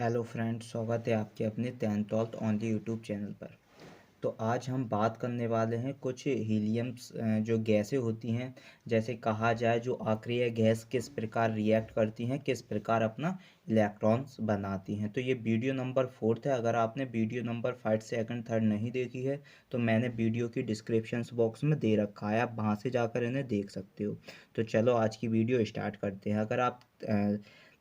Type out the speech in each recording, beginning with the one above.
Hello friends, स्वागत है आपके अपने 10th ऑनली यूट्यूब चैनल पर। तो आज हम बात करने वाले हैं कुछ हीलियम्स जो गैसें होती हैं। जैसे कहा जाए, जो आक्रिय गैस किस प्रकार रिएक्ट करती हैं, किस प्रकार अपना इलेक्ट्रॉन्स बनाती हैं। तो ये वीडियो नंबर 4 है। अगर आपने वीडियो नंबर 5 सेकंड थर्ड नहीं देखी है तो मैंने वीडियो की डिस्क्रिप्शन बॉक्स में दे रखा है, आप वहाँ से जाकर इन्हें देख सकते हो। तो चलो आज की वीडियो स्टार्ट करते हैं। अगर आप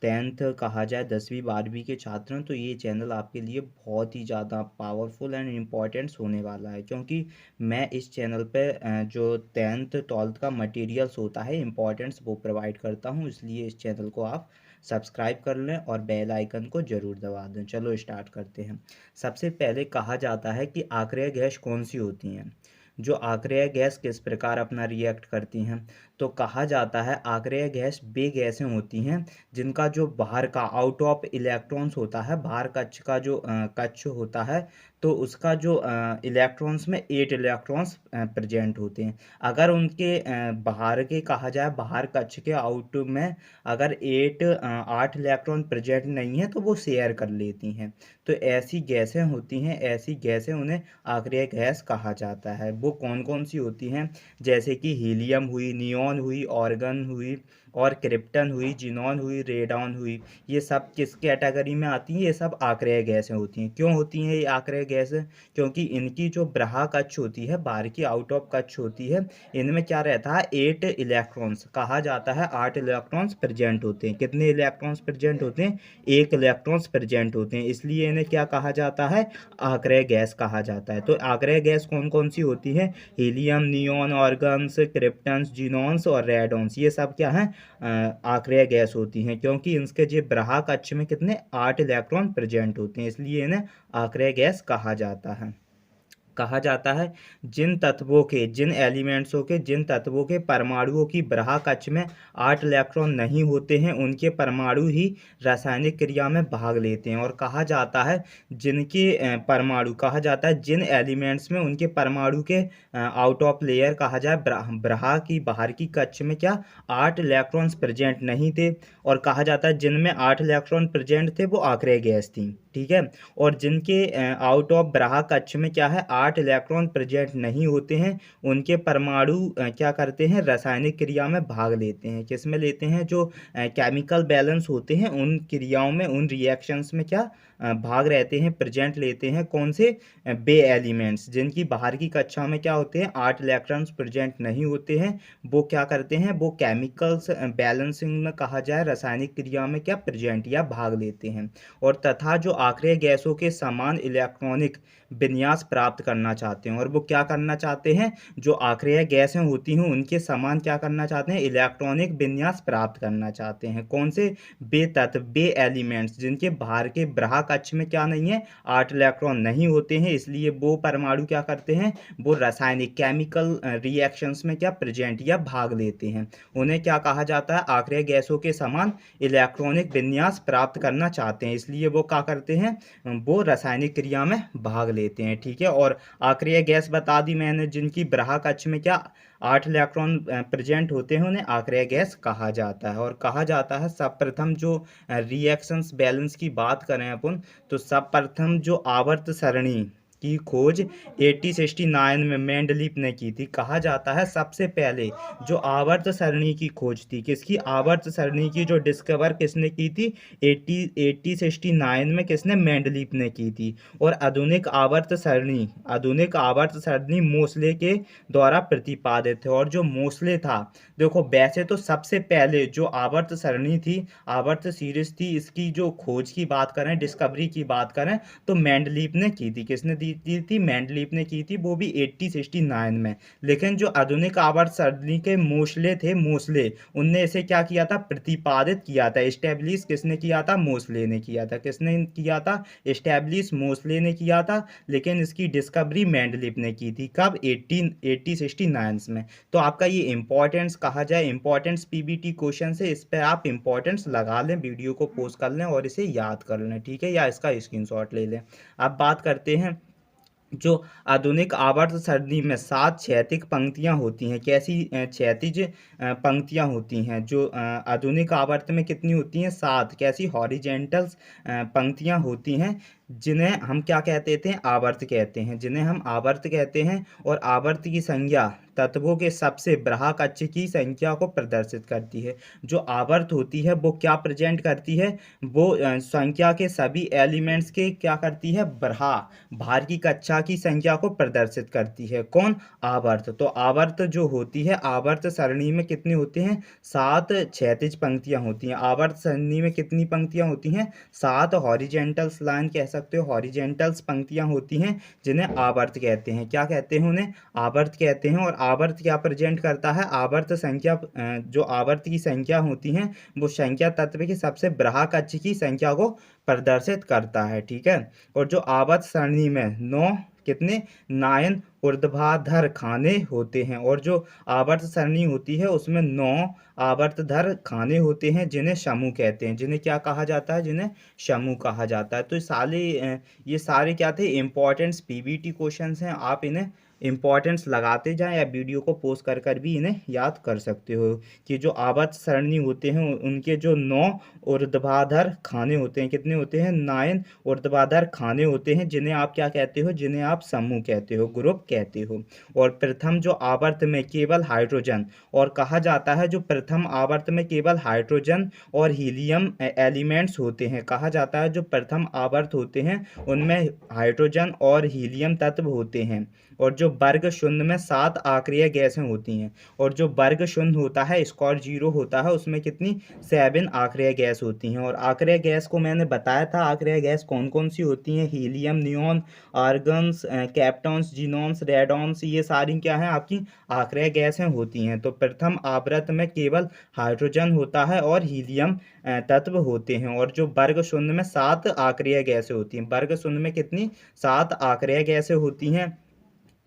10th कहा जाए 10वीं 12वीं के छात्र हैं तो ये चैनल आपके लिए बहुत ही ज़्यादा पावरफुल एंड इम्पॉर्टेंट्स होने वाला है, क्योंकि मैं इस चैनल पे जो 10th 12th का मटेरियल्स होता है इम्पॉर्टेंट्स वो प्रोवाइड करता हूँ। इसलिए इस चैनल को आप सब्सक्राइब कर लें और बेल आइकन को ज़रूर दबा दें। चलो स्टार्ट करते हैं। सबसे पहले कहा जाता है कि आक्रिय गैस कौन सी होती हैं। जो आक्रिय गैस किस प्रकार अपना रिएक्ट करती हैं, तो कहा जाता है आक्रिय गैस वे गैसें होती हैं जिनका जो बाहर का आउट ऑफ इलेक्ट्रॉन्स होता है, बाहर कक्ष का जो कक्ष होता है, तो उसका जो इलेक्ट्रॉन्स में 8 इलेक्ट्रॉन्स प्रेजेंट होते हैं। अगर उनके बाहर के कहा जाए, बाहर कक्ष के आउट में अगर 8 इलेक्ट्रॉन प्रेजेंट नहीं है तो वो शेयर कर लेती हैं। तो ऐसी गैसें होती हैं, ऐसी गैसें उन्हें आक्रिय गैस कहा जाता है। वो कौन कौन सी होती हैं, जैसे कि हीलियम हुई, नियॉन हुई, ऑर्गन हुई और क्रिप्टन हुई, जिनॉन हुई, रेडॉन हुई। ये सब किस कैटेगरी में आती हैं? ये सब आक्रिय गैसें होती हैं। क्यों होती हैं ये आक्रिय गैसें? क्योंकि इनकी जो ब्रहा कक्ष होती है, बाहर की आउट ऑफ कक्ष होती है, इनमें क्या रहता है? 8 इलेक्ट्रॉन्स, कहा जाता है 8 इलेक्ट्रॉन्स प्रेजेंट होते हैं। कितने इलेक्ट्रॉन्स प्रेजेंट होते हैं? 1 इलेक्ट्रॉन्स प्रेजेंट होते हैं। इसलिए इन्हें क्या कहा जाता है? आक्रिय गैस कहा जाता है। तो आक्रिय गैस कौन कौन सी होती है? हीलियम, नियॉन, ऑर्गन्स, क्रिप्टन्स, जिनॉन्स और रेडॉन्स। ये सब क्या है? आक्रिय गैस होती हैं, क्योंकि इनके जो ब्रहा कक्ष में कितने 8 इलेक्ट्रॉन प्रेजेंट होते हैं, इसलिए इन्हें आक्रिय गैस कहा जाता है। कहा जाता है जिन तत्वों के, जिन एलिमेंट्सों के, जिन तत्वों के परमाणुओं की ब्रहा कक्ष में 8 इलेक्ट्रॉन नहीं होते हैं, उनके परमाणु ही रासायनिक क्रिया में भाग लेते हैं। और कहा जाता है जिनके परमाणु, कहा जाता है जिन एलिमेंट्स में उनके परमाणु के आउट ऑफ लेयर कहा जाए, ब्रहा की बाहर की कक्ष में क्या 8 इलेक्ट्रॉन्स प्रेजेंट नहीं थे, और कहा जाता है जिनमें 8 इलेक्ट्रॉन प्रेजेंट थे वो आक्रिय गैस थी। ठीक है। और जिनके आउट ऑफ ब्रहा कक्ष में क्या है 8 इलेक्ट्रॉन प्रेजेंट नहीं होते हैं, उनके परमाणु क्या करते हैं? रासायनिक क्रिया में भाग लेते हैं। किस में लेते हैं? जो केमिकल बैलेंस होते हैं उन क्रियाओं में, उन रिएक्शंस में क्या भाग रहते हैं, प्रेजेंट लेते हैं। कौन से? बे एलिमेंट्स, जिनकी बाहर की कक्षा में क्या होते हैं 8 इलेक्ट्रॉन्स प्रेजेंट नहीं होते हैं, वो क्या करते हैं? वो केमिकल्स बैलेंसिंग में कहा जाए रासायनिक क्रिया में क्या प्रेजेंट या भाग लेते हैं। और तथा जो आक्रिय गैसों के समान इलेक्ट्रॉनिक विन्यास प्राप्त करना चाहते हैं। और वो क्या करना चाहते हैं? जो आक्रिय गैसें होती हैं उनके समान क्या करना चाहते हैं? इलेक्ट्रॉनिक विन्यास प्राप्त करना चाहते हैं। कौन से? बे तत्व, बे एलिमेंट्स, जिनके बाहर के ब्रहा कक्ष में क्या नहीं है 8 इलेक्ट्रॉन नहीं होते हैं, इसलिए वो परमाणु क्या करते हैं? वो रासायनिक केमिकल रिएक्शंस में क्या प्रेजेंट या भाग लेते हैं। उन्हें क्या कहा जाता है? आक्रिय गैसों के समान इलेक्ट्रॉनिक विन्यास प्राप्त करना चाहते हैं, इसलिए वो क्या करते हैं? वो रासायनिक क्रिया में भाग लेते हैं। ठीक है। और आक्रिय गैस बता दी मैंने, जिनकी ब्रहा कक्ष में क्या 8 इलेक्ट्रॉन प्रेजेंट होते हैं, उन्हें आक्रिय गैस कहा जाता है। और कहा जाता है सर्वप्रथम जो रिएक्शंस बैलेंस की बात करें अपन, तो सर्वप्रथम जो आवर्त सरणी की खोज 1869 में मेंडलीफ ने की थी। कहा जाता है सबसे पहले जो आवर्त सरणी की खोज थी, किसकी? आवर्त सरणी की जो डिस्कवर किसने की थी? 1869 में किसने? मेंडलीफ ने की थी। और आधुनिक आवर्त सरणी मोसले के द्वारा प्रतिपादित है। और जो मोसले था, देखो वैसे तो सबसे पहले जो आवर्त सरणी थी, आवर्त सीरीज थी, इसकी जो खोज की बात करें, डिस्कवरी की बात करें, तो मेंडलीफ ने की थी। किसने दी थी? मेंडलीफ ने की थी, वो भी 1869 में। लेकिन जो आधुनिक आवर्त सरणी के मोसले थे, मोसले, उनने इसे क्या किया था? प्रतिपादित किया था। एस्टेब्लिश किसने किया था? मोसले ने किया था। किसने किया था? एस्टेब्लिश मोसले ने किया था। लेकिन इसकी डिस्कवरी मेंडलीफ ने की थी। कब? 1869 में। तो आपका ये इंपॉर्टेंस कहा जाए, इंपॉर्टेंस पीबीटी क्वेश्चन से, इस पर आप इंपॉर्टेंस लगा लें, वीडियो को पोस्ट कर लें और इसे याद कर लें। ठीक है, या इसका स्क्रीनशॉट ले लें। अब बात करते हैं जो आधुनिक आवर्त सरणी में 7 क्षैतिज पंक्तियाँ होती हैं। कैसी क्षैतिज पंक्तियाँ होती हैं? जो आधुनिक आवर्त में कितनी होती हैं? 7। कैसी? हॉरिजेंटल्स पंक्तियाँ होती हैं, जिन्हें हम क्या कहते थे? आवर्त कहते हैं, जिन्हें हम आवर्त कहते हैं। और आवर्त की संज्ञा तत्वों के सबसे बृहत् कक्ष की संख्या को प्रदर्शित करती है। जो आवर्त होती है वो क्या प्रेजेंट करती है? वो संख्या के सभी एलिमेंट्स के क्या करती है? भार की कक्षा की संख्या को प्रदर्शित करती है। कौन? आवर्त। तो आवर्त जो होती है, आवर्त सरणी में कितनी होती हैं? 7 क्षैतिज पंक्तियां होती हैं। आवर्त सरणी में कितनी पंक्तियां होती हैं? 7 हॉरिजेंटल्स लाइन कह सकते हो, हॉरिजेंटल्स पंक्तियां होती हैं, जिन्हें आवर्त कहते हैं। क्या कहते हैं? उन्हें आवर्त कहते हैं। और आवर्त क्या प्रेजेंट करता है? आवर्त संख्या जो आवर्त की संख्या होती है, वो संख्या तत्व की सबसे बृहत् कक्ष की संख्या को प्रदर्शित करता है। ठीक है। और जो आवर्त सरणी में 9 कितने? 9 ऊर्ध्वाधर खाने होते हैं। और जो आवर्त सरणी होती है उसमें 9 आवर्तधर खाने होते हैं, जिन्हें समूह कहते हैं। जिन्हें क्या कहा जाता है? जिन्हें समूह कहा जाता है। तो ये सारे क्या थे? इंपॉर्टेंट्स पीबीटी क्वेश्चंस हैं। आप इन्हें इंपॉर्टेंस लगाते जाएं या वीडियो को पॉज कर कर भी इन्हें याद कर सकते हो कि जो आवर्त सरणी होते हैं उनके जो 9 ऊर्ध्वाधर खाने होते हैं, कितने होते हैं? 9 ऊर्ध्वाधर खाने होते हैं, जिन्हें आप क्या कहते हो? जिन्हें आप समूह कहते हो, ग्रुप कहते हो। और प्रथम जो आवर्त में केवल हाइड्रोजन, और कहा जाता है जो प्रथम आवर्त में केवल हाइड्रोजन और हीलियम एलिमेंट्स होते हैं। कहा जाता है जो प्रथम आवर्त होते हैं उनमें हाइड्रोजन और हीलियम तत्व होते हैं। और जो वर्ग शून्य में 7 आक्रिय गैसें होती हैं। और जो वर्ग शून्य होता है, स्क्वायर 0 होता है, उसमें कितनी? 7 आक्रिय गैस होती हैं। और आक्रिय गैस को मैंने बताया था, आक्रिय गैस कौन कौन सी होती हैं? हीलियम, नियॉन, आर्गन्स, कैप्टॉन्स, जीनॉन्स, रेडॉन्स, ये सारी क्या हैं? आपकी आक्रिय गैसें होती हैं। तो प्रथम आवर्त में केवल हाइड्रोजन होता है और हीलियम तत्व होते हैं। और जो वर्ग शून्य में 7 आक्रिय गैसें होती हैं। वर्ग शून्य में कितनी? 7 आक्रिय गैसें होती हैं।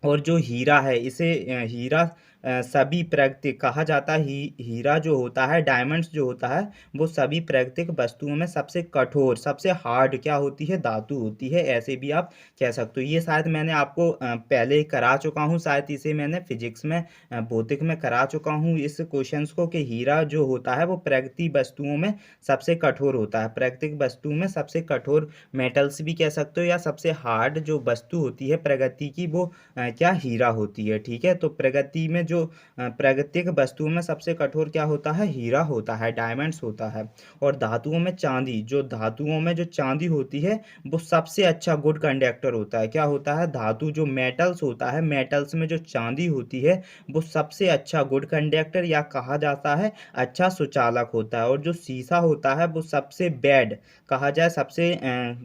और जो हीरा है, इसे हीरा सभी प्राकृतिक कहा जाता है। हीरा जो होता है, डायमंड्स जो होता है, वो सभी प्राकृतिक वस्तुओं में सबसे कठोर, सबसे हार्ड क्या होती है? धातु होती है। ऐसे भी आप कह सकते हो। ये शायद मैंने आपको पहले करा चुका हूँ, शायद इसे मैंने फिजिक्स में भौतिक में करा चुका हूँ इस क्वेश्चंस को, कि हीरा जो होता है वो प्राकृतिक वस्तुओं में सबसे कठोर होता है। प्राकृतिक वस्तु में सबसे कठोर मेटल्स भी कह सकते हो, या सबसे हार्ड जो वस्तु होती है प्रगति की, वो क्या? हीरा होती है। ठीक है। तो प्रगति में जो प्राकृतिक वस्तुओं में सबसे कठोर क्या होता है? हीरा होता है, डायमंड्स होता है। और धातुओं में चांदी, जो धातुओं में जो चांदी होती है वो सबसे अच्छा गुड कंडक्टर होता है। क्या होता है? धातु जो मेटल्स होता है, मेटल्स में जो चांदी होती है वो सबसे अच्छा गुड कंडक्टर, या कहा जाता है अच्छा सुचालक होता है। और जो शीशा होता है वो सबसे बैड, कहा जाए सबसे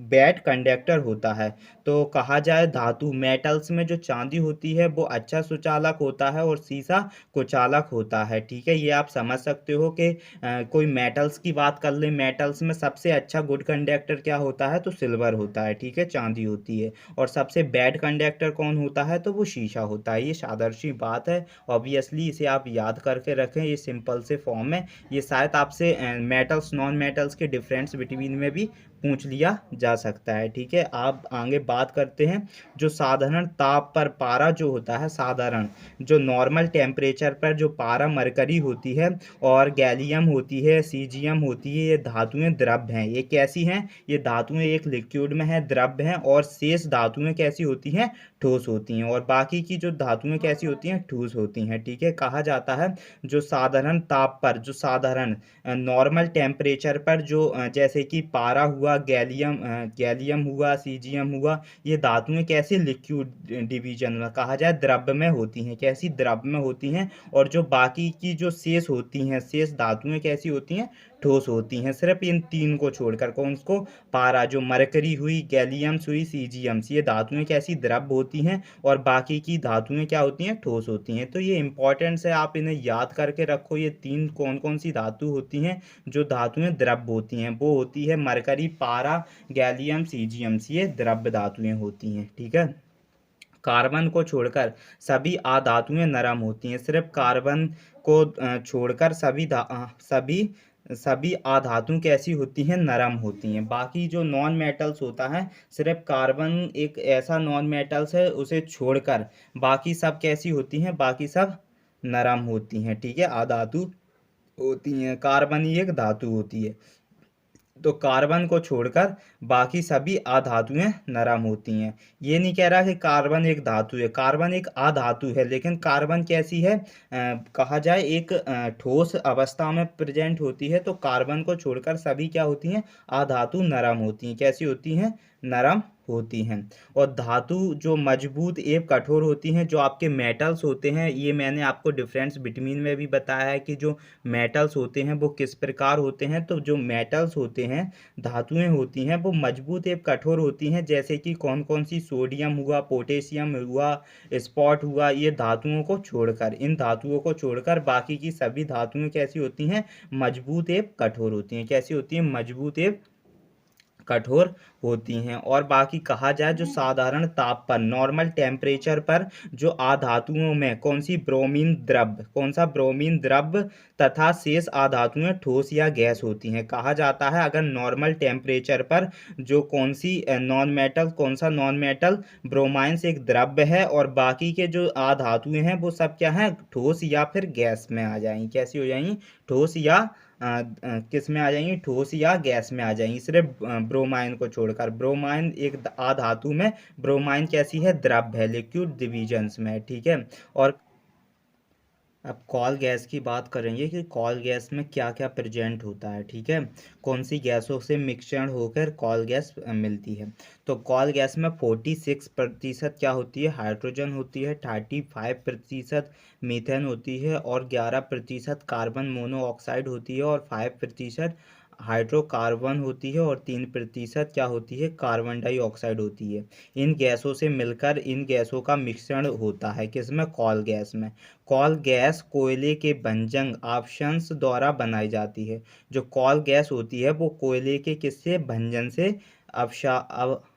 बैड कंडक्टर होता है। तो कहा जाए धातु मेटल्स में जो चांदी होती है वो अच्छा सुचालक होता है और शीशा कुचालक होता है। ठीक है। ये आप समझ सकते हो कि कोई मेटल्स की बात कर ले, मेटल्स में सबसे अच्छा गुड कंडक्टर क्या होता है? तो सिल्वर होता है। ठीक है, चांदी होती है। और सबसे बैड कंडक्टर कौन होता है? तो वो शीशा होता है। ये साधारण सी बात है, ऑब्वियसली इसे आप याद करके रखें, ये सिंपल से फॉर्म में। ये शायद आपसे मेटल्स नॉन मेटल्स के डिफरेंस बिटवीन में भी पूछ लिया जा सकता है। ठीक है। आप आगे बात करते हैं जो साधारण ताप पर पारा जो होता है, साधारण जो नॉर्मल टेम्परेचर पर जो पारा मरकरी होती है और गैलियम होती है, सीजियम होती है, ये धातुएं द्रव्य हैं। ये कैसी हैं? ये धातुएं एक लिक्विड में है, द्रव्य हैं। और शेष धातुएं कैसी होती हैं? ठोस होती हैं। और बाकी की जो धातुएं कैसी होती हैं? ठोस होती हैं। ठीक है। कहा जाता है जो साधारण ताप पर, जो साधारण नॉर्मल टेम्परेचर पर जो जैसे कि पारा हुआ, गैलियम हुआ, सीजियम हुआ, ये धातुएं कैसे? लिक्विड डिवीजन में, कहा जाए द्रव्य में होती हैं। कैसी? द्रव्य में होती हैं। और जो बाकी की जो शेष होती हैं, शेष धातुएं कैसी होती हैं? ठोस होती हैं। सिर्फ इन तीन को छोड़कर, कौन को? पारा, जो मरकरी हुई, गैलियम्स हुई, सीजियम्स, ये धातुएं कैसी? द्रव्य होती हैं। और बाकी की धातुएं क्या होती हैं? ठोस होती हैं। तो ये इंपॉर्टेंट है, आप इन्हें याद करके रखो। ये तीन कौन कौन सी धातु होती हैं जो धातुएं द्रव्य होती हैं? वो होती है मरकरी, पारा, गैलियम, सीजियम्स, ये द्रव्य धातुएं होती हैं। ठीक है। कार्बन को छोड़कर सभी अधातुएं नरम होती हैं। सिर्फ कार्बन को छोड़कर सभी सभी अधातु कैसी होती हैं, नरम होती हैं। बाकी जो नॉन मेटल्स होता है, सिर्फ कार्बन एक ऐसा नॉन मेटल्स है, उसे छोड़कर बाकी सब कैसी होती हैं, बाकी सब नरम होती हैं। ठीक है, अधातु होती हैं, कार्बन ही एक धातु होती है। तो कार्बन को छोड़कर बाकी सभी अधातुएं नरम होती हैं। ये नहीं कह रहा कि कार्बन एक धातु है, कार्बन एक अधातु है, लेकिन कार्बन कैसी है, कहा जाए एक ठोस अवस्था में प्रेजेंट होती है। तो कार्बन को छोड़कर सभी क्या होती हैं, अधातु नरम होती हैं। कैसी होती हैं, नरम होती हैं। और धातु जो मजबूत एवं कठोर होती हैं, जो आपके मेटल्स होते हैं, ये मैंने आपको डिफरेंस बिटवीन में भी बताया है कि जो मेटल्स होते हैं वो किस प्रकार होते हैं। तो जो मेटल्स होते हैं, धातुएं होती हैं, वो मजबूत एवं कठोर होती हैं। जैसे कि कौन कौन सी, सोडियम हुआ, पोटेशियम हुआ, स्पॉट हुआ, ये धातुओं को छोड़कर, इन धातुओं को छोड़कर बाकी की सभी धातुएं कैसी होती हैं, मजबूत एवं कठोर होती हैं। कैसी होती हैं, मजबूत एवं कठोर होती हैं। और बाकी कहा जाए जो साधारण ताप पर, नॉर्मल टेम्परेचर पर जो अधातुओं में कौन सी, ब्रोमीन द्रव्य, कौन सा, ब्रोमीन द्रव्य तथा शेष अधातुएं ठोस या गैस होती हैं। कहा जाता है अगर नॉर्मल टेम्परेचर पर जो कौन सी नॉन मेटल, कौन सा नॉन मेटल, ब्रोमाइन से एक द्रव्य है, और बाकी के जो अधातुएं हैं वो सब क्या है, ठोस या फिर गैस में आ जाएंगी। कैसी हो जाएंगी, ठोस या किस में आ जाएंगी, ठोस या गैस में आ जाएंगी, सिर्फ ब्रोमाइन को छोड़कर। ब्रोमाइन एक अधातु में, ब्रोमाइन कैसी है, द्रव्य है, लिक्विड डिविजन्स में है। ठीक है। और अब कॉल गैस की बात करेंगे कि कॉल गैस में क्या क्या प्रेजेंट होता है। ठीक है, कौन सी गैसों से मिश्रण होकर कॉल गैस मिलती है। तो कॉल गैस में 46% क्या होती है, हाइड्रोजन होती है, 35% मीथेन होती है, और 11% कार्बन मोनोऑक्साइड होती है, और 5% हाइड्रोकार्बन होती है, और 3% क्या होती है, कार्बन डाइऑक्साइड होती है। इन गैसों से मिलकर इन गैसों का मिश्रण होता है, किसमें, कॉल गैस में। कॉल गैस कोयले के भंजन ऑप्शंस द्वारा बनाई जाती है। जो कॉल गैस होती है वो कोयले के किससे, भंजन से,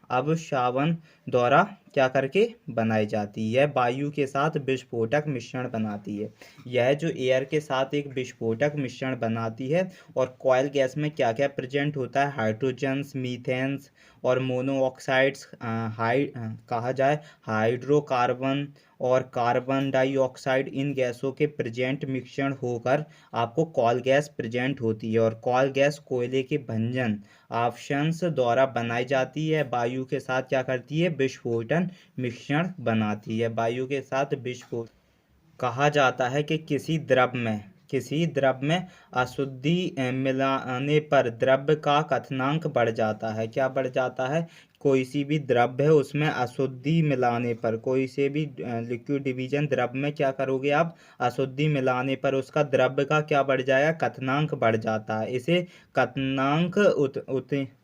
अवसावन द्वारा क्या करके बनाई जाती है। वायु के साथ विस्फोटक मिश्रण बनाती है। यह जो एयर के साथ एक विस्फोटक मिश्रण बनाती है। और कॉयल गैस में क्या क्या प्रेजेंट होता है, हाइड्रोजन्स, मीथेन्स और मोनोऑक्साइड्स, कहा जाए हाइड्रोकार्बन और कार्बन डाइऑक्साइड, इन गैसों के प्रेजेंट मिश्रण होकर आपको कॉल गैस प्रेजेंट होती है। और कॉल गैस कोयले के भंजन ऑप्शंस द्वारा बनाई जाती है। वायु के साथ क्या करती है, विस्फोटन मिश्रण बनाती है, वायु के साथ विस्फोट। कहा जाता है कि किसी द्रव्य में अशुद्धि मिलाने पर द्रव्य का क्वथनांक बढ़ जाता है। क्या बढ़ जाता है, कोई सी भी द्रव्य है उसमें अशुद्धि मिलाने पर, कोई से भी लिक्विड डिवीजन द्रव्य में क्या करोगे आप, अशुद्धि मिलाने पर उसका द्रव्य का क्या बढ़ जाएगा, क्वथनांक बढ़ जाता है। इसे क्वथनांक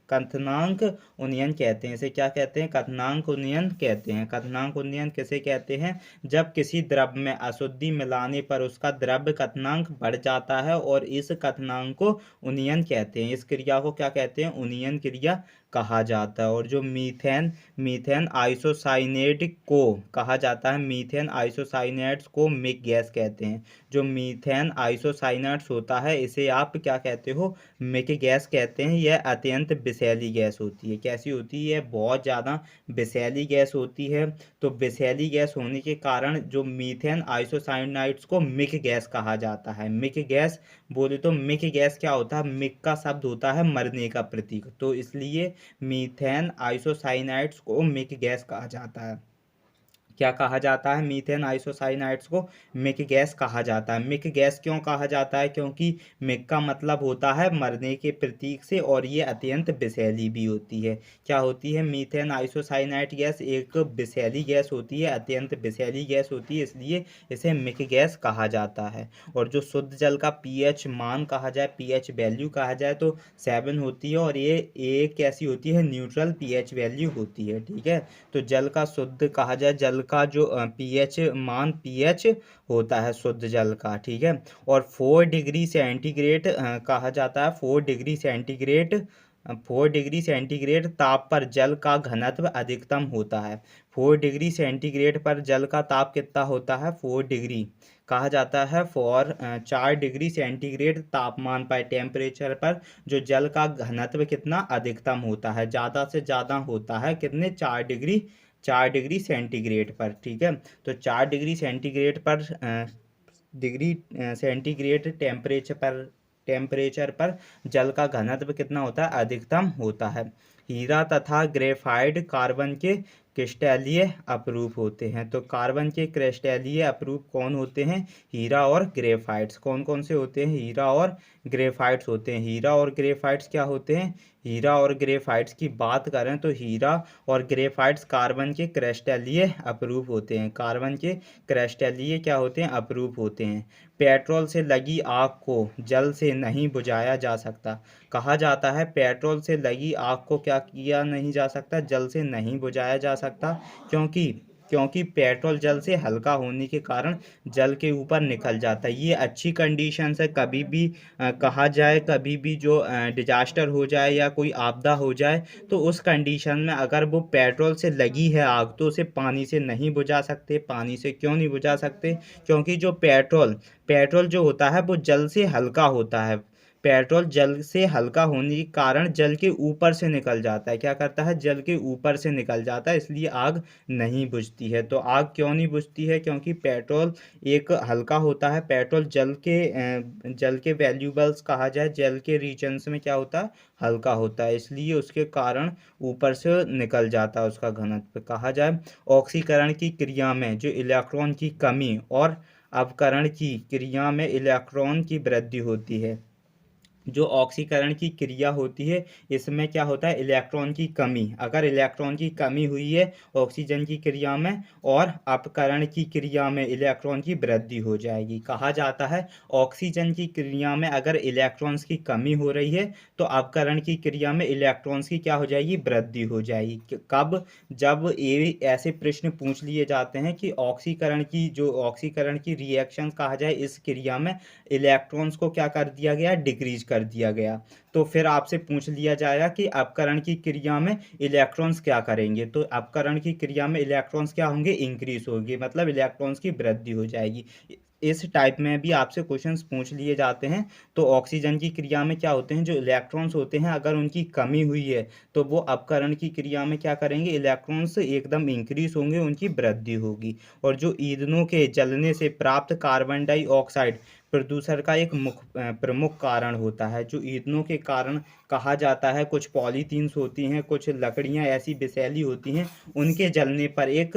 क्वथनांक उन्नयन कहते हैं। इसे क्या कहते हैं, क्वथनांक उन्नयन कहते हैं। क्वथनांक उन्नयन किसे कहते हैं, जब किसी द्रव्य में अशुद्धि मिलाने पर उसका द्रव्य क्वथनांक बढ़ जाता है, और इस क्वथनांक को उन्नयन कहते हैं। इस क्रिया को क्या कहते हैं, उन्नयन क्रिया कहा जाता है। और जो मीथेन मीथेन आइसोसाइनेट को कहा जाता है, मीथेन आइसोसाइनेट्स को मिक गैस कहते हैं। जो मीथेन आइसोसाइनेट्स होता है इसे आप क्या कहते हो, मिक गैस कहते हैं। यह अत्यंत विषैली गैस होती है। कैसी होती है, बहुत ज़्यादा विषैली गैस होती है। तो विषैली गैस होने के कारण जो मीथेन आइसोसाइनाइड्स को मिक गैस कहा जाता है। मिक गैस बोले तो मिक गैस क्या होता है, मिक का शब्द होता है मरने का प्रतीक, तो इसलिए मीथेन आइसोसाइनाइड्स को मिक गैस कहा जाता है। क्या कहा जाता है, मीथेन आइसोसाइनाइड्स को मिक गैस कहा जाता है। मिक गैस क्यों कहा जाता है, क्योंकि मिक का मतलब होता है मरने के प्रतीक से, और ये अत्यंत विषैली भी होती है। क्या होती है, मीथेन आइसोसाइनाइड गैस एक विषैली गैस होती है, अत्यंत विषैली गैस होती है, इसलिए इसे मिक गैस कहा जाता है। और जो शुद्ध जल का पीएच मान कहा जाए, पीएच वैल्यू कहा जाए तो 7 होती है, और ये कैसी होती है, न्यूट्रल पीएच वैल्यू होती है। ठीक है, तो जल का शुद्ध कहा जाए, जल का जो पीएच मान, पीएच होता है शुद्ध जल का। ठीक है, और 4 डिग्री सेंटीग्रेड कहा जाता है, 4 डिग्री सेंटीग्रेड 4 डिग्री सेंटीग्रेड ताप पर जल का घनत्व अधिकतम होता है। 4 डिग्री सेंटीग्रेड पर जल का ताप कितना होता है? 4 डिग्री। कहा जाता है 4 डिग्री सेंटीग्रेड तापमान पर, टेम्परेचर पर जो जल का घनत्व कितना अधिकतम होता है, ज़्यादा से ज़्यादा होता है कितने? 4 डिग्री सेंटीग्रेड पर। ठीक है, तो 4 डिग्री सेंटीग्रेड पर डिग्री सेंटीग्रेड टेम्परेचर पर जल का घनत्व कितना होता है? अधिकतम होता है। हीरा तथा ग्रेफाइट कार्बन के क्रिस्टलीय अपरूप होते हैं। तो कार्बन के क्रिस्टलीय अपरूप कौन होते हैं? हीरा और ग्रेफाइट्स। कौन कौन से होते हैं? हीरा और ग्रेफाइट्स होते हैं। हीरा और ग्रेफाइट्स क्या होते हैं? हीरा और ग्रेफाइट्स की बात करें तो हीरा और ग्रेफाइट्स कार्बन के क्रिस्टलीय अपरूप होते हैं। कार्बन के क्रिस्टलीय क्या होते हैं? अपरूप होते हैं। पेट्रोल से लगी आग को जल से नहीं बुझाया जा सकता। कहा जाता है पेट्रोल से लगी आग को क्या किया नहीं जा सकता? जल से नहीं बुझाया जा सकता। क्योंकि क्योंकि पेट्रोल जल से हल्का होने के कारण जल के ऊपर निकल जाता है। ये अच्छी कंडीशन से कभी भी कहा जाए, कभी भी जो डिजास्टर हो जाए या कोई आपदा हो जाए, तो उस कंडीशन में अगर वो पेट्रोल से लगी है आग तो उसे पानी से नहीं बुझा सकते। पानी से क्यों नहीं बुझा सकते? क्योंकि जो पेट्रोल जो होता है वो जल से हल्का होता है। पेट्रोल जल से हल्का होने के कारण जल के ऊपर से निकल जाता है। क्या करता है? जल के ऊपर से निकल जाता है, इसलिए आग नहीं बुझती है। तो आग क्यों नहीं बुझती है? क्योंकि पेट्रोल एक हल्का होता है। पेट्रोल जल के वैल्यूबल्स कहा जाए, जल के रीजन्स में क्या होता है? हल्का होता है, इसलिए उसके कारण ऊपर से निकल जाता है उसका घनत्व। कहा जाए ऑक्सीकरण की क्रिया में जो इलेक्ट्रॉन की कमी और अपकरण की क्रिया में इलेक्ट्रॉन की वृद्धि होती है। जो ऑक्सीकरण की क्रिया होती है इसमें क्या होता है? इलेक्ट्रॉन की कमी। अगर इलेक्ट्रॉन की कमी हुई है ऑक्सीजन की क्रिया में और अपकरण की क्रिया में इलेक्ट्रॉन की वृद्धि हो जाएगी। कहा जाता है ऑक्सीजन की क्रिया में अगर इलेक्ट्रॉन्स की कमी हो रही है तो अपकरण की क्रिया में इलेक्ट्रॉन्स की क्या हो जाएगी? वृद्धि हो जाएगी। कब? जब ये ऐसे प्रश्न पूछ लिए जाते हैं कि ऑक्सीकरण की रिएक्शन कहा जाए इस क्रिया में इलेक्ट्रॉन्स को क्या कर दिया गया? डिक्रीज कर दिया गया। तो फिर आपसे पूछ लिया जाएगा कि अपकरण की क्रिया में इलेक्ट्रॉन्स क्या करेंगे? तो अपकरण की क्रिया में इलेक्ट्रॉन्स क्या होंगे? इंक्रीज होंगे, मतलब इलेक्ट्रॉन्स की वृद्धि हो जाएगी। इस टाइप में भी आपसे क्वेश्चंस पूछ लिए जाते हैं। तो ऑक्सीजन की क्रिया में क्या होते हैं? जो इलेक्ट्रॉन्स होते हैं अगर उनकी कमी हुई है तो वो अपकरण की क्रिया में क्या करेंगे? इलेक्ट्रॉन्स एकदम इंक्रीज होंगे, उनकी वृद्धि होगी। और जो ईंधनों के जलने से प्राप्त कार्बन डाइऑक्साइड प्रदूषण का एक प्रमुख कारण होता है। जो ईंधनों के कारण कहा जाता है, कुछ पॉलीथीन्स होती हैं, कुछ लकड़ियां ऐसी विषैली होती हैं, उनके जलने पर एक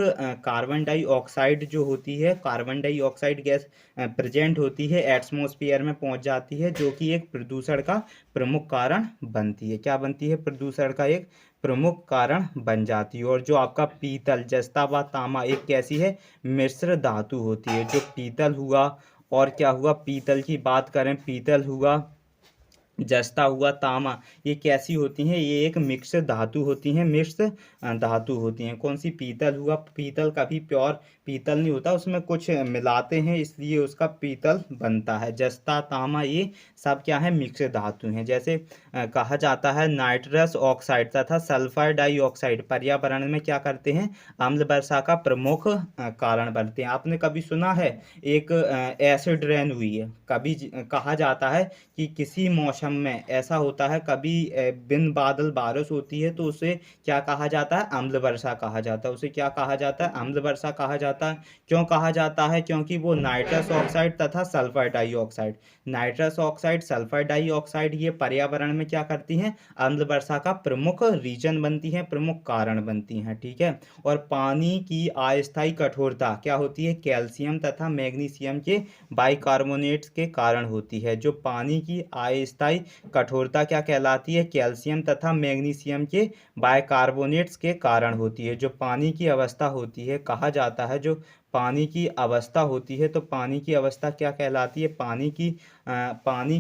कार्बन डाइऑक्साइड जो होती है, कार्बन डाइऑक्साइड गैस प्रेजेंट होती है, एटमॉस्फेयर में पहुंच जाती है, जो कि एक प्रदूषण का प्रमुख कारण बनती है। क्या बनती है? प्रदूषण का एक प्रमुख कारण बन जाती है। और जो आपका पीतल, जस्ता व तांबा एक कैसी है? मिश्र धातु होती है। जो पीतल हुआ और क्या हुआ? पीतल की बात करें, पीतल हुआ, जस्ता हुआ, तांबा, ये कैसी होती हैं? ये एक मिक्स धातु होती हैं, मिक्स धातु होती हैं। कौन सी? पीतल हुआ। पीतल कभी प्योर पीतल नहीं होता, उसमें कुछ मिलाते हैं इसलिए उसका पीतल बनता है। जस्ता, तांबा, ये सब क्या है? मिक्स धातु हैं। जैसे कहा जाता है नाइट्रस ऑक्साइड तथा सल्फर डाइऑक्साइड पर्यावरण में क्या करते हैं? अम्ल वर्षा का प्रमुख कारण बनते हैं। आपने कभी सुना है एक एसिड रेन हुई है? कभी कहा जाता है कि किसी मौसम में ऐसा होता है, कभी बिन बादल बारिश होती है तो उसे क्या कहा जाता है? अम्ल वर्षा कहा जाता है। उसे क्या कहा जाता है? अम्ल वर्षा कहा जाता है। क्यों कहा जाता है? क्योंकि वो नाइट्रस ऑक्साइड तथा sulphur dioxide, nitrous oxide, sulphur dioxide ये पर्यावरण में क्या करती हैं? अम्ल वर्षा का प्रमुख रीजन बनती हैं, प्रमुख कारण बनती हैं। ठीक है। और पानी की अस्थायी कठोरता क्या होती है? कैल्शियम तथा मैग्नीशियम के बाइकार्बोनेट्स के कारण होती है। जो पानी की अस्थायी कठोरता क्या कहलाती है? कैल्शियम तथा मैग्नीशियम के बाइकार्बोनेट्स के कारण होती है। जो पानी की अवस्था होती है, कहा जाता है जो पानी की अवस्था होती है, तो पानी की अवस्था क्या कहलाती है? पानी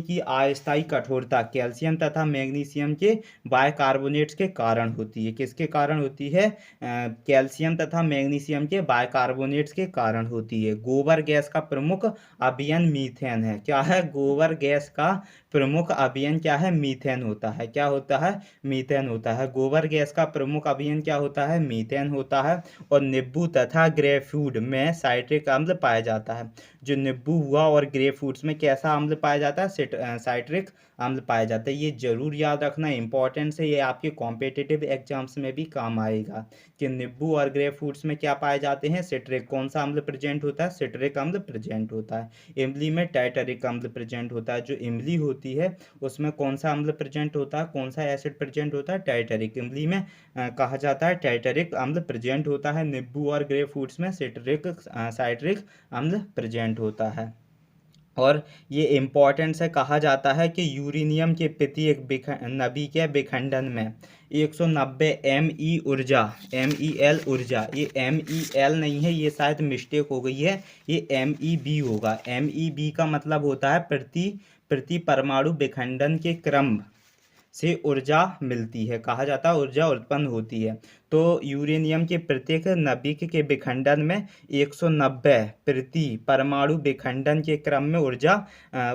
की अस्थायी कठोरता कैल्शियम तथा मैग्नीशियम के बाइकार्बोनेट्स के कारण होती है। किसके कारण होती है? कैल्शियम तथा मैग्नीशियम के बाइकार्बोनेट्स के कारण होती है। गोबर गैस का प्रमुख अभियन मीथेन है। क्या है? गोबर गैस का प्रमुख अभियन क्या है? मीथेन होता है। क्या होता है? मीथेन होता है। गोबर गैस का प्रमुख अभियन क्या होता है? मीथेन होता है। और नींबू तथा ग्रेपफ्रूट में साइट्रिक अम्ल पाया जाता है। जो नींबू हुआ और ग्रेपफ्रूट्स में कैसा अम्ल पाया जाता है? साइट्रिक अम्ल पाया जाता है। ये जरूर याद रखना, इंपॉर्टेंट है, ये आपके कॉम्पिटिटिव एग्जाम्स में भी काम आएगा कि नींबू और ग्रेपफ्रूट्स में क्या पाए जाते हैं? सिट्रिक। कौन सा अम्ल प्रेजेंट होता है? सिट्रिक अम्ल प्रेजेंट होता है। इमली में टाइटरिक अम्ल प्रेजेंट होता है। जो इमली होती है उसमें कौन सा अम्ल प्रेजेंट होता है? कौन सा एसिड प्रेजेंट होता है? टाइटरिक। इमली में कहा जाता है टाइटरिक अम्ल प्रेजेंट होता है। नींबू और ग्रेप फ्रूट्स में साइट्रिक अम्ल प्रेजेंट होता है। और ये इम्पोर्टेंट से कहा जाता है कि यूरेनियम के प्रत्येक नवीकरणीय विखंडन में 190 ME ऊर्जा, MEL ऊर्जा, ये MEL नहीं है, ये शायद मिस्टेक हो गई है, ये MEB होगा। MEB का मतलब होता है प्रति परमाणु विखंडन के क्रम से ऊर्जा मिलती है, कहा जाता है ऊर्जा उत्पन्न होती है। तो यूरेनियम के प्रत्येक नाभिक के विखंडन में 190 प्रति परमाणु विखंडन के क्रम में ऊर्जा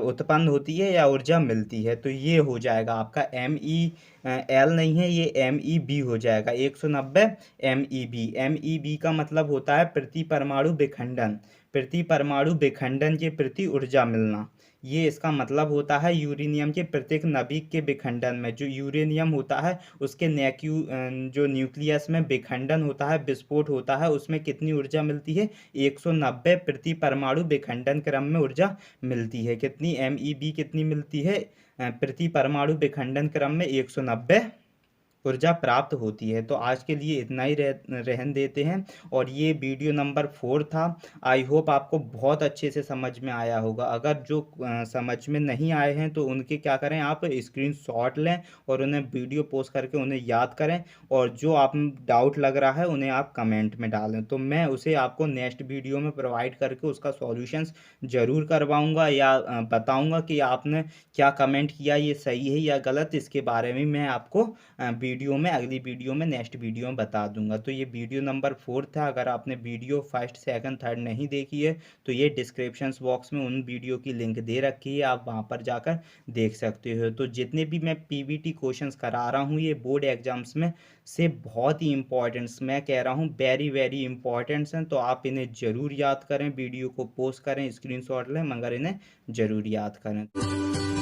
उत्पन्न होती है या ऊर्जा मिलती है। तो ये हो जाएगा आपका MEL नहीं है, ये MEB हो जाएगा। 190 MEB। MEB का मतलब होता है प्रति परमाणु विखंडन के प्रति ऊर्जा मिलना। ये इसका मतलब होता है यूरेनियम के प्रत्येक नाभिक के विखंडन में जो यूरेनियम होता है उसके जो न्यूक्लियस में विखंडन होता है, विस्फोट होता है, उसमें कितनी ऊर्जा मिलती है? 190 प्रति परमाणु विखंडन क्रम में ऊर्जा मिलती है। कितनी? MEB कितनी मिलती है? प्रति परमाणु विखंडन क्रम में 190 ऊर्जा प्राप्त होती है। तो आज के लिए इतना ही रहन देते हैं। और ये वीडियो नंबर 4 था। आई होप आपको बहुत अच्छे से समझ में आया होगा। अगर जो समझ में नहीं आए हैं तो उनके क्या करें, आप स्क्रीनशॉट लें और उन्हें वीडियो पोस्ट करके उन्हें याद करें। और जो आप डाउट लग रहा है उन्हें आप कमेंट में डालें, तो मैं उसे आपको नेक्स्ट वीडियो में प्रोवाइड करके उसका सॉल्यूशंस ज़रूर करवाऊँगा या बताऊँगा कि आपने क्या कमेंट किया, ये सही है या गलत। इसके बारे में मैं आपको अगली वीडियो में नेक्स्ट वीडियो में बता दूंगा। तो ये वीडियो नंबर 4 था। अगर आपने वीडियो फर्स्ट सेकंड थर्ड नहीं देखी है तो ये डिस्क्रिप्शन बॉक्स में उन वीडियो की लिंक दे रखी है, आप वहाँ पर जाकर देख सकते हो। तो जितने भी मैं PBT क्वेश्चंस करा रहा हूँ ये बोर्ड एग्जाम्स में से बहुत ही इंपॉर्टेंट्स, मैं कह रहा हूँ वेरी वेरी इंपॉर्टेंट्स हैं। तो आप इन्हें ज़रूर याद करें, वीडियो को पोस्ट करें, स्क्रीनशॉट लें, मगर इन्हें ज़रूर याद करें।